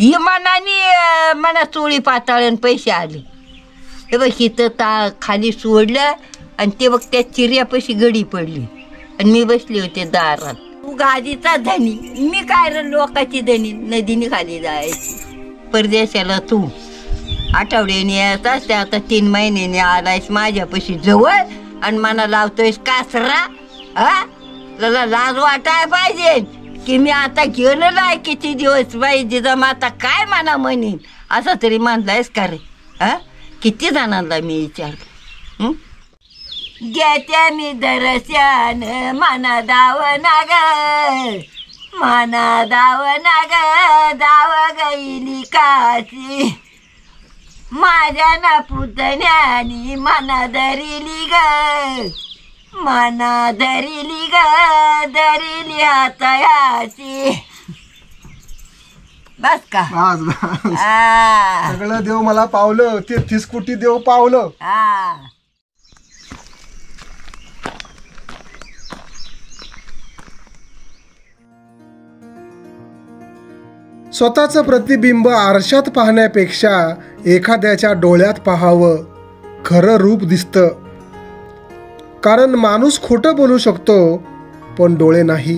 इमानाने मला चोळी पाताळून पैसे आले. हे बघ इथं खाली सोडलं आणि ते बघ त्या चिऱ्यापाशी गडी पडली आणि मी बसले होते दारात. तू गादीचा धनी, मी काय रे लोकाची धनी. नदीने खाली जायची परदेशाला. तू आठवड्याने येतास ते आता 3 महिन्याने आलायस माझ्यापाशी जवळ आणि मला लावतोयस कासरा. हा तुला लाज वाटाय पाहिजे की मी आता गेलो नाही किती दिवस बाई जिजा आता काय म्हणा म्हणेन असं तरी मानलायस का रे. हा किती जणांना मी विचारलं. घेते मी दर्शन मना दाव नाग मना दाव नाग दाव गईली काशी माझ्या ना पुतण्यानी मना धरिली ग मना धरिली ग धरिली हातायाची. बस का सगळं देव मला पावलं. 33 कोटी देव पावलं. स्वतःचं प्रतिबिंब आरशात पाहण्यापेक्षा एखाद्याच्या डोळ्यात पाहावं खरं रूप दिसतं. कारण माणूस खोटं बोलू शकतो पण डोळे नाही.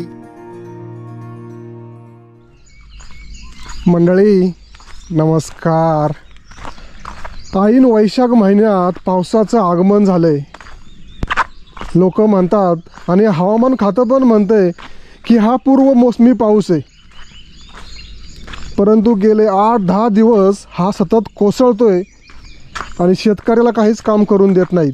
मंडळी नमस्कार. ऐन वैशाख महिन्यात पावसाचं आगमन झालंय. लोक म्हणतात आणि हवामान खातं पण म्हणतंय की हा पूर्व मोसमी पाऊस आहे. परंतु गेले 8-10 दिवस हा सतत कोसळतोय आणि शेतकऱ्याला काहीच काम करून देत नाहीत.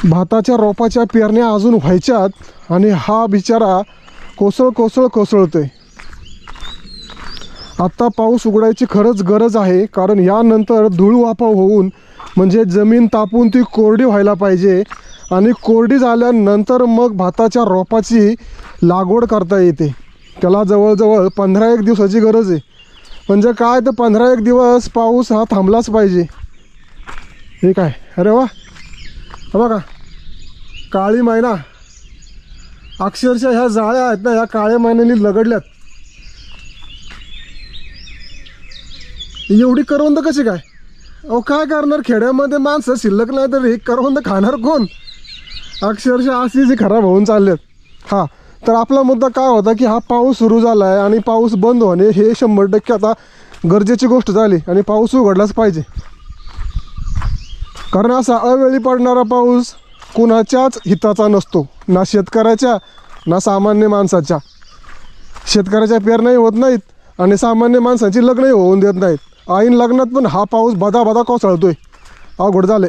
भाताच्या रोपाच्या पेरण्या अजून व्हायच्यात आणि हा बिचारा कोसळतोय. आत्ता पाऊस उघडायची खरंच गरज आहे. कारण यानंतर धूळ वाफा होऊन म्हणजे जमीन तापून ती कोरडी व्हायला पाहिजे आणि कोरडी झाल्यानंतर मग भाताच्या रोपाची लागवड करता येते. त्याला जवळजवळ 15-1 दिवसाची गरज आहे. म्हणजे काय तर 15-1 दिवस पाऊस हा थांबलाच पाहिजे. हे काय अरे वा बघा काळी मैना अक्षरशः ह्या जाळ्या आहेत ना ह्या काळ्या मैन्यानी लगडल्यात. एवढी करवंद कशी काय. अहो काय करणार खेड्यामध्ये माणसं शिल्लक नाही तर ही करवंद खाणार कोण. अक्षरशः अशी जी खराब होऊन चालल्यात. हां तर आपला मुद्दा काय होता की हा पाऊस सुरू झाला आहे आणि पाऊस बंद होणे हे 100% आता गरजेची गोष्ट झाली आणि पाऊस उघडलाच पाहिजे. कारण असा अवेळी पडणारा पाऊस कुणाच्याच हिताचा नसतो. ना शेतकऱ्याच्या ना सामान्य माणसाच्या. शेतकऱ्याच्या पेरण्याही होत नाहीत आणि सामान्य माणसाची लग्नही होऊन देत नाहीत. ऐन लग्नात पण हा पाऊस बदा कोसळतोय. अवघड झाले.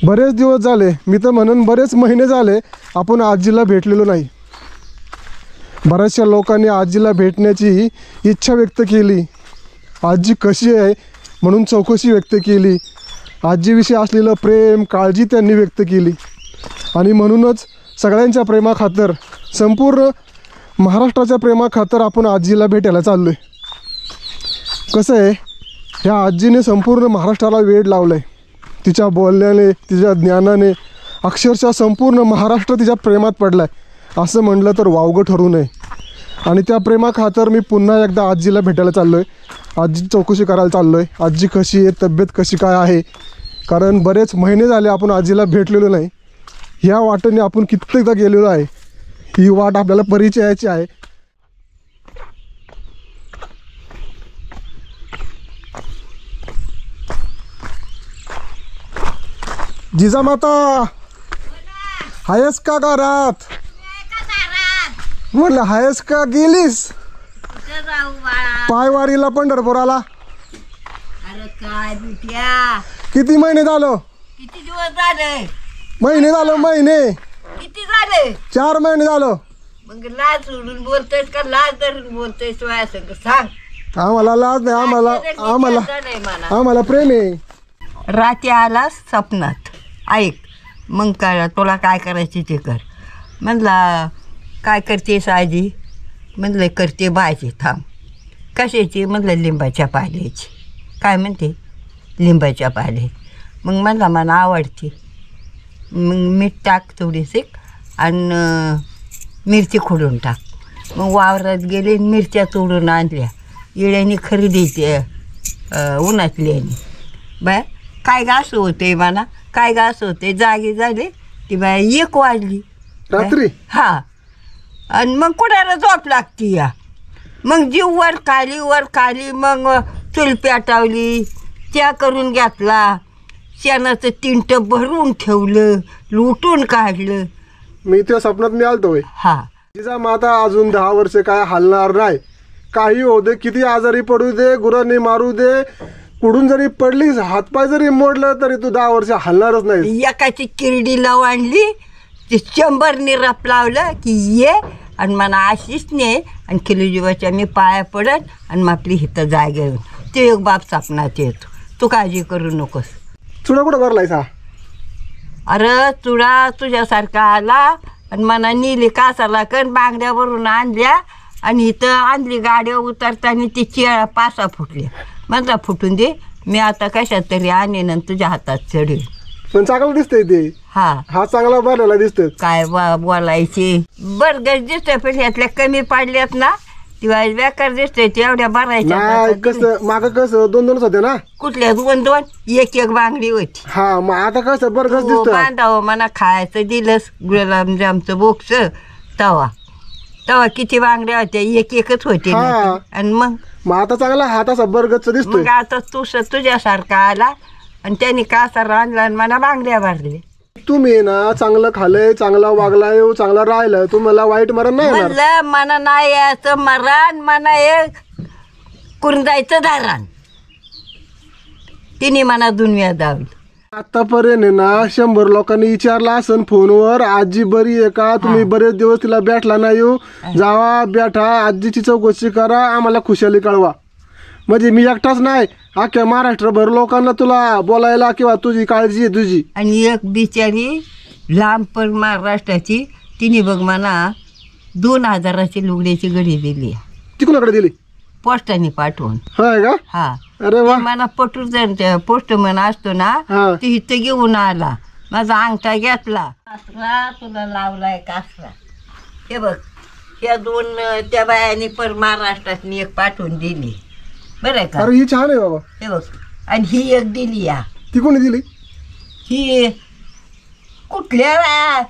बरेच दिवस झाले मी तर म्हणून बरेच महिने झाले आपण आजीला भेटलेलो नाही. बऱ्याचशा लोकांनी आजीला भेटण्याची इच्छा व्यक्त केली. आजी कशी आहे म्हणून चौकशी व्यक्त केली. आजीविषयी असलेलं प्रेम काळजी त्यांनी व्यक्त केली. आणि म्हणूनच सगळ्यांच्या प्रेमाखातर संपूर्ण महाराष्ट्राच्या प्रेमाखातर आपण आजीला भेटायला चाललो आहे. कसं आहे ह्या आजीने संपूर्ण महाराष्ट्राला वेड लावलं आहे. तिच्या बोलण्याने तिच्या ज्ञानाने अक्षरशः संपूर्ण महाराष्ट्र तिच्या प्रेमात पडला आहे असं म्हटलं तर वावगं ठरू नये. आणि त्या प्रेमाखातर मी पुन्हा एकदा आजीला भेटायला चाललो आहे. आजी चौकशी करायला चाललो आहे. आजी कशी आहे तब्येत कशी काय आहे. कारण बरेच महिने झाले आपण आजीला भेटलेलो नाही. ह्या वाटेने आपण कित्येकदा गेलेलो आहे. ही वाट आपल्याला परिचयाची आहे. जिजामाता हायस का घरात. म्हटलं हायस का गेलीस पायवारीला पंढरपुराला. अरे काय बिट्या किती महिने झालं. किती दिवस झाले. महिने झालं महिने. किती झाले. 4 महिने झालं. मग लाज सोडून बोलतोयस का लाज धरून बोलतोयस वया संग सांग. आम्हाला लाज नाही. आम्हाला प्रेम आहे. रात्री आला स्वप्नात ऐक मग काय तुला काय करायची ते कर. म्हणला काय करतेस आजी. म्हणलं करते भाजी. थांब कशाची. म्हणलं लिंबाच्या पाल्याची. काय म्हणते लिंबाच्या पाल्याची. मग म्हणला मला आवडते. मग मीठ टाक थोडीशी आणि मिरची खोडून टाक. मग वावरात गेले मिरच्या तोडून आणल्या येड्याने खरेदीचे उन्हातल्याने बाय काय घास होते मला काय घास होते जागे झाले ती बाय 1 वाजली रात्री हा आणि मग कुणाला झोप लागती या मग जीव वर खाली मग चूल पेटवली त्या करून घेतला शेणाचं तिंट भरून ठेवलं लुटून काढलं मी त्या स्वप्नात मी आलतो हा तिचा माता अजून 10 वर्ष काय हलणार नाही काही होऊ दे किती आजारी पडू दे गुरांनी मारू दे कुडून जरी पडली हातपाय जरी मोडलं तरी तू 10 वर्ष हलणारच नाही एकाची किरडी लाव आणली ते 100 निराप लावलं की ये आणि मला आशीष ने आणि किलोजीवाच्या मी पाया पडत आणि मग आपली हिथं जागे येऊन ते एक बाप सापनात येतो तू काळजी करू नकोस चुडा कुठं भरलायसा अरे चुडा तुझ्यासारखा आला आणि मला नेली कासाला कण बांगड्यावरून आणल्या आणि इथं आणली गाडीवर उतरताना ती चिळा 5 फुटल्या मला फुटून दे मी आता कशात तरी आणेन आणि तुझ्या हातात चढेल पण चांगलं दिसतंय ते हा चांगला भरलेला दिसतोय काय बोलायचे बरगच दिसतोय पण ह्यातल्या कमी पाडल्यात ना तेव्हा बेकार दिसतोय तेवढ्या भरायच्या नाही कसं माग कसं 2-2 होते ना कुठल्या 2-2 एक बांगडी होती हा मग आता कसं बरगच दिसतोय बांधावं मला खायचं दिलंस गुलाबजामचं बोक्स तवा किती बांगड्या होत्या एकच होते हा. आणि मग आता चांगला हात असा बरगच दिसतोय मग आता तुझ्यासारखा आला आणि त्यांनी कासा आणला आणि मला बांगड्या भरले तुम्ही ना चांगलं खाल्लंय चांगला वागलाय चांगला राहिलाय तुम्हाला वाईट मरण नाही येणार म्हणलं मना नाही यायचं मरण मना एक कुरंदायचं दारान तिने मना दुनिया दावली आतापर्यंत ना 100 लोकांनी विचारलं असन फोनवर आजी बरी आहे का तुम्ही बरेच दिवस तिला भेटला नाही येऊ जावा बेटा आजीची चौकशी करा आम्हाला खुशाली कळवा म्हणजे मी एकटाच नाही अख्ख्या महाराष्ट्रभर लोकांना तुला बोलायला किंवा तुझी काळजी आहे तुझी आणि एक बिचारी लांब पण महाराष्ट्राची तिने बघ मला 2000ची लुगड्याची घडी दिली ती कुणाकडे दिली पोस्टाने पाठवून होय का हा अरे वा मला पटून जर पोस्टमन असतो ना हा. ते इथं घेऊन आला माझा अंगठा घेतला कासरा तुला लावलाय कासरा हे बघ ह्या 2 त्या बायाने पण महाराष्ट्रात एक पाठवून दिली बरं आहे का अरे ही छान आहे बाबा हे बघ आणि ही एक दिली या ती कोणी दिली ही कुठल्या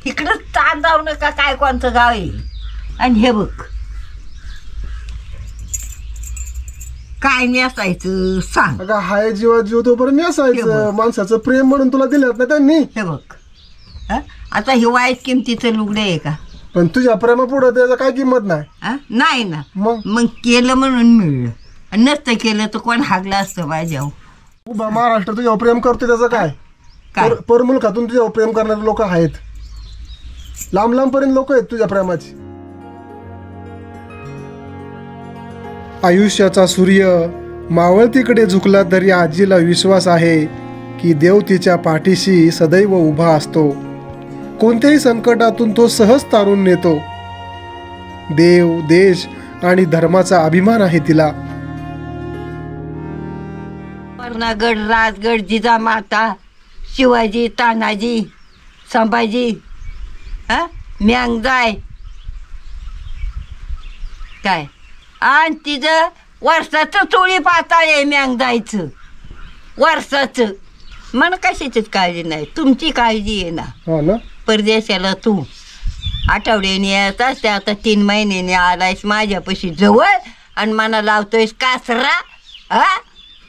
तिकडं तांदाव नका काय कोणतं गाव आहे आणि हे बघ काय नेसायचं सांग अगं हाय जीवा जीव तोपर्यंत असायचं माणसाचं प्रेम म्हणून तुला दिल्यात ना त्यांनी हे बघ हं? आता हे वाईट किमतीचं लुगडं आहे का पण तुझ्या प्रेमा पुढं त्याचं काय किंमत नाही हं? नाही ना मग केलं म्हणून मिळलं आणि नसतं केलं तर कोण हागलं असतं माझ्यावर उभा महाराष्ट्र तुझ्यावर प्रेम करतो त्याचं काय काय परमुलखातून तुझ्यावर प्रेम करणारे लोक आहेत लांब लांब पर्यंत लोक आहेत तुझ्या प्रेमाची आयुष्याचा सूर्य मावळतीकडे झुकला तरी आजीला विश्वास आहे की देव तिच्या पाठीशी सदैव उभा असतो कोणत्याही संकटातून तो सहज तारून नेतो देव देश आणि धर्माचा अभिमान आहे तिला वर्णागड राजगड जिजामाता शिवाजी तानाजी संभाजी म्यांगजाय काय आणि तिचं वर्षाचं चोळी पाताळ आहे म्यांगजायचं वर्षाचं मला कशाचीच काळजी नाही तुमची काळजी आहे ना हो ना परदेशाला तू आठवड्याने येत असते आता 3 महिन्याने आलायस माझ्यापाशी जवळ आणि मला लावतोयस कासरा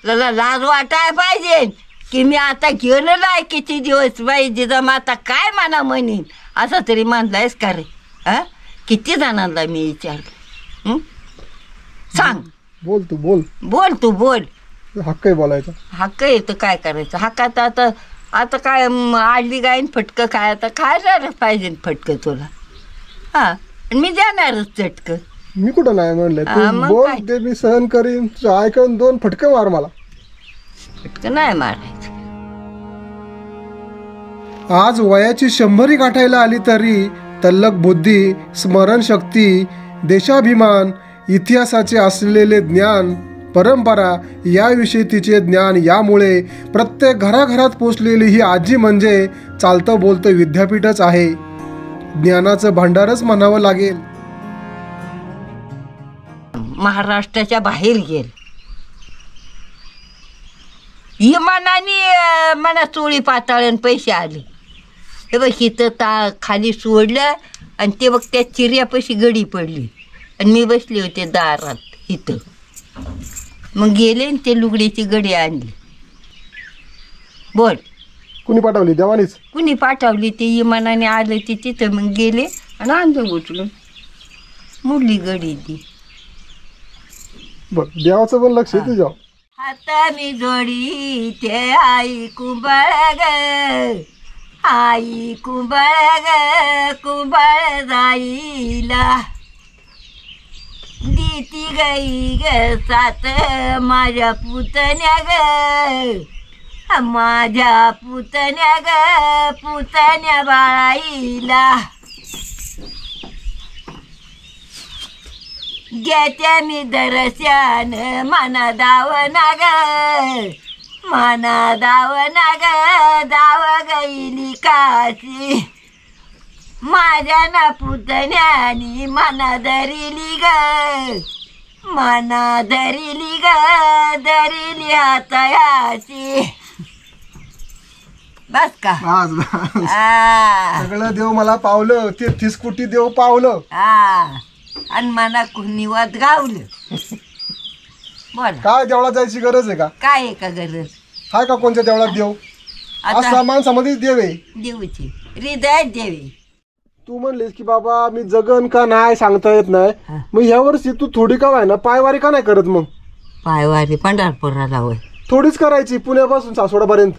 तुला लाज वाटाय पाहिजे की मी आता गेलो नाही किती दिवस बाई जिजामाता काय मला म्हणेन असं तरी म्हणलायस का रे किती जणांना मी विचारलं सांग बोल तू बोल हक्क आहे बोलायचा हक्क येतं काय करायचं हक्कात आता काय आडली गायन फटकं काय आता खायला पाहिजे फटकं तुला आणि मी देणारच चटकं मी कुठं नाही म्हणलंय तू मग बोल काय? ते मी सहन करीन तुझं ऐकून 2 फटके मार मला फटकं नाही मारायचं आज वयाची 100 गाठायला आली तरी तल्लक बुद्धी स्मरणशक्ती देशाभिमान इतिहासाचे असलेले ज्ञान परंपरा याविषयी तिचे ज्ञान यामुळे प्रत्येक घराघरात पोचलेली ही आजी म्हणजे चालतं बोलतं विद्यापीठच आहे ज्ञानाचं भांडारच म्हणावं लागेल महाराष्ट्राच्या बाहेर गेलं. इमानाने मला चोळी पाताळून पैसे आले. हे बघ इथं खाली सोडलं आणि ते बघ त्या चिऱ्यापाशी गडी पडली आणि मी बसले होते दारात इथं. मग गेले आणि ते लुगडीची गडी आणली. बोल. कुणी पाठवली? देवानीच. कुणी पाठवली? ते इमानाने आलं ते तिथं. मग गेले आणि आणलं उचलून, मुडली गडी ती. बघ, देवाचं पण लक्ष आहे तुझ्या. हाता मी जोडी ते आई कुंभाळ ग, आई कुंभाळ ग, कुंभाळ जाईला देती गई ग सात माझ्या पुतण्या ग, माझ्या पुतण्या ग, पुतण्या बाळाईला. घेत्या मी दरश्यान मना दावना ग, मना दावना ग, दाव गईली काशी. माझ्या ना पुतण्यानी मना धरिली ग, मना धरिली ग, धरिली हातायाची. बस का? सगळं देव मला पावलं, ते 30 कोटी देव पावलं. आणि मला निवाद गावलं. बोल. काय देवळात जायची गरज आहे का? काय आहे का गरज? हाय का कोणत्या देवळात देव? असा माणसामध्ये देव आहे. देऊची हृदयात देवी. तू म्हणलीस की बाबा मी जगन का नाही सांगता येत नाही, मग ह्या वर्षी तू थोडी का ना पायवारी का नाही करत? मग पायवारी पंढरपूरला होय थोडीच करायची, पुण्यापासून सासवडापर्यंत.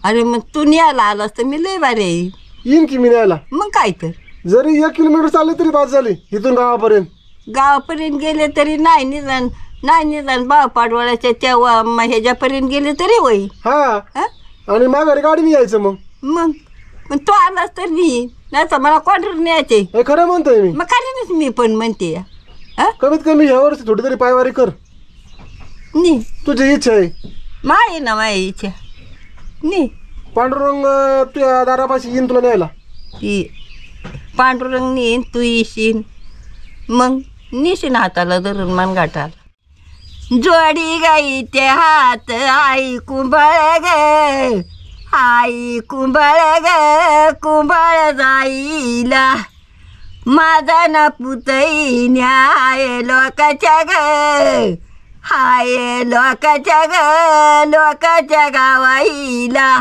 अरे मग तू न्यायला आलास तर मी लय बारे येईन की मी न्यायला. मग काय तर जरी 1 किलोमीटर चालले तरी बात झाली इथून गावापर्यंत. गावापर्यंत गेले तरी नाही निदान भाव पाडवाळ्याच्या त्या ह्याच्यापर्यंत गेले तरी होई. हा, आणि माघारी गाडीने यायचं. मग तू आलास तर मी नाही तर मला क्वार्टर न्यायचे. हे खरं म्हणतोय मी. मग खरंच मी पण म्हणते कमीत कमी ह्या वर्षी थोडी तरी पायवारी कर. नी तुझी इच्छा आहे. माय ना माझी इच्छा नी. पांडुरंग तुझ्या दारापाशी येईन तुला न्यायला. ती पांडुरंग नेईन, तू येशील, मग नेशील हाताला धरून मनगाठाला. जोडी गाई ते हात आई कुंभाळ ग, आई कुंभाळ ग, कुंभाळ जाईला. माझा ना पुतईन्या हाय लोकाच्या ग, हाय लोकाच्या ग, लोकाच्या गावाईला.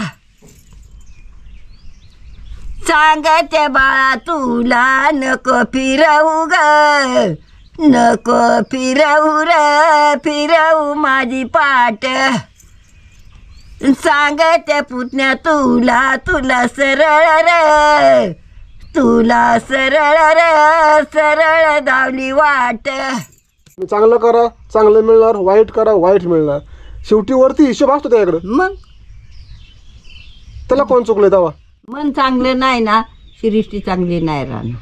सांगते बाळा तुला नको फिरवू ग, नको फिरवू र, फिरवू माझी पाट. सांगते पुतण्या तुला, तुला सरळ र, तुला सरळ र, सरळ दावली वाट. चांगलं करा चांगलं मिळणार, वाईट करा वाईट मिळणार. शेवटी वरती हिशोब असतो त्याकडं. मग त्याला कोण चुकलं तेव्हा? मन चांगलं नाही ना, सृष्टी चांगली नाही राहणार.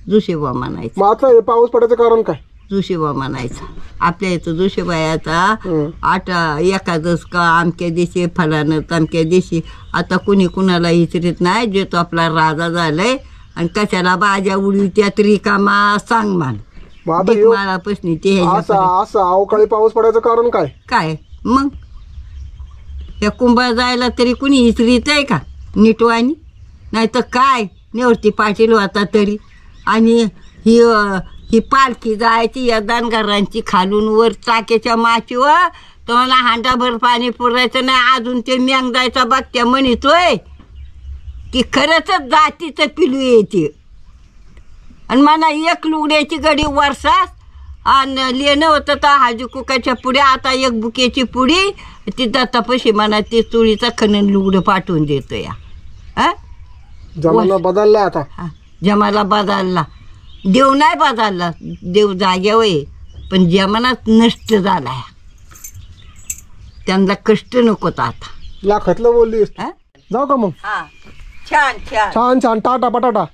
जोशीबा म्हणायचं. मग आता हे पाऊस पडायचं कारण काय? जोशीबा म्हणायचा. आपल्या इथं जोशीबायाचा एकादश का अमक्या दिवशी फलानं तमक्या दिवशी. आता कुणी कुणाला विचारित नाही. जे तो आपला राजा झालाय आणि कशाला बाजा उडी त्यात रिकामा सांग मान माळापासून ते असं अवकाळी पाऊस पडायचं कारण काय? काय मग या कुंभा जायला तरी कुणी विचारित आहे का नीटवानी? नाही तर काय नेवरती पाटील होता तरी. आणि ही पालखी जायची या दानगरांची खालून वर टाक्याच्या माचीवर. तुम्हाला हांडाभर पाणी पुरायचं नाही. अजून ते म्यांग जायचा बघत्या म्हणतोय की खरंच जातीचं पिलू येते. आणि मला 1 लुगड्याची गडी वर्षास आणि लेणं होतं तर हाजी कुकाच्या पुढे. आता 1 बुकेची पुडी ती दत्तापाशी म्हणा ते चोळीचा खणून लुगडं पाठवून देतो या. जमाना बदलला आता. जमाना बदलला. देव नाही बदलला, देव जाग्यावर आहे पण जमानाच नष्ट झाला. त्यांना कष्ट नकोत आता. लाखातलं बोललीस. जाऊ का मग? छान छान छान छान टाटा बटाटा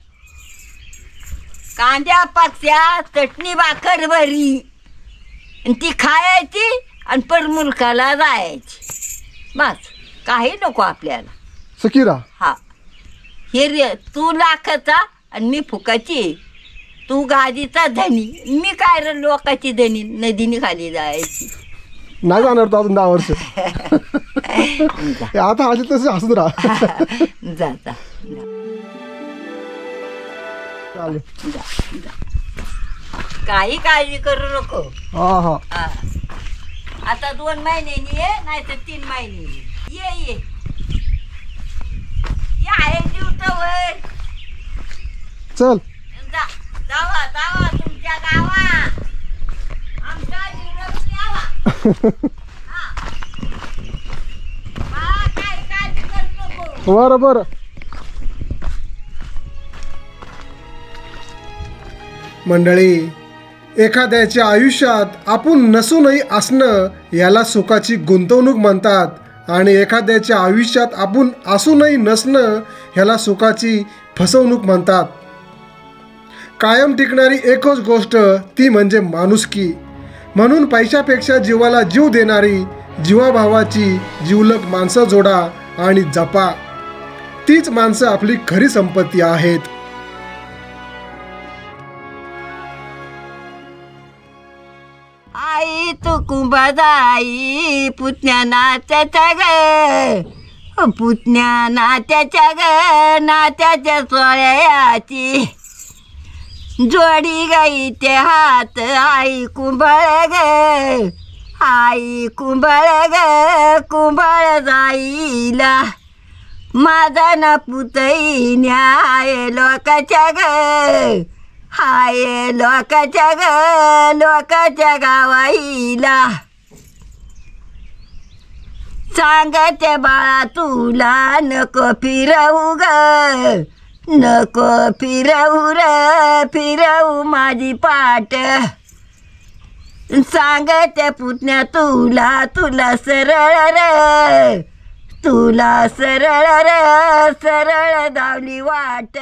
कांद्या पक्ष्या चटणी भाकर भरी ती खायची आणि परमुलकाला जायची. बस काही नको आपल्याला. सकीरा हे रे तू लाखाचा आणि मी फुकाची. तू गादीचा धनी, मी काय रे लोकाची धनी नदीने खाली जायची. नाही जाणार तो अजून 10 वर्ष. आता हसले तसे हसत राहा. जाता चालेल. काही काळजी करू नको. हा हा हा. आता 2 महिन्यांनी ये, नाही तर 3 महिन्यांनी ये. आहे दिवसावर. चल. जावा तुमच्या गावा. आमच्या जीवनात यावा. काय काळजी करू नको. बरं. मंडळी, एखाद्याच्या आयुष्यात आपण नसूनही असणं याला सुखाची गुंतवणूक म्हणतात आणि एखाद्याच्या आयुष्यात आपण असूनही नसणं ह्याला सुखाची फसवणूक म्हणतात. कायम टिकणारी एकच गोष्ट ती म्हणजे माणुसकी. म्हणून पैशापेक्षा जीवाला जीव देणारी जीवाभावाची जिवलग माणसं जोडा आणि जपा. तीच माणसं आपली खरी संपत्ती आहेत. आई तू कुंभदाई पुतण्या नात्याच्या ग, पुतण्या नात्याच्या ग, नात्याच्या सोहळ्याची जोडी गाई ते हात. आई कुंभाळ ग, आई कुंभाळ ग, कुंभाळ जाईला माझा ना पुतई न्याय लोकाच्या ग, हाय लोकाच्या ग, लोकाच्या गावाईला. सांगते बाळा तुला नको फिरवू ग, नको फिरवू र, फिरवू माझी पाट. सांगते पुतण्या तुला सरळ र, तुला सरळ र, सरळ दावली वाट.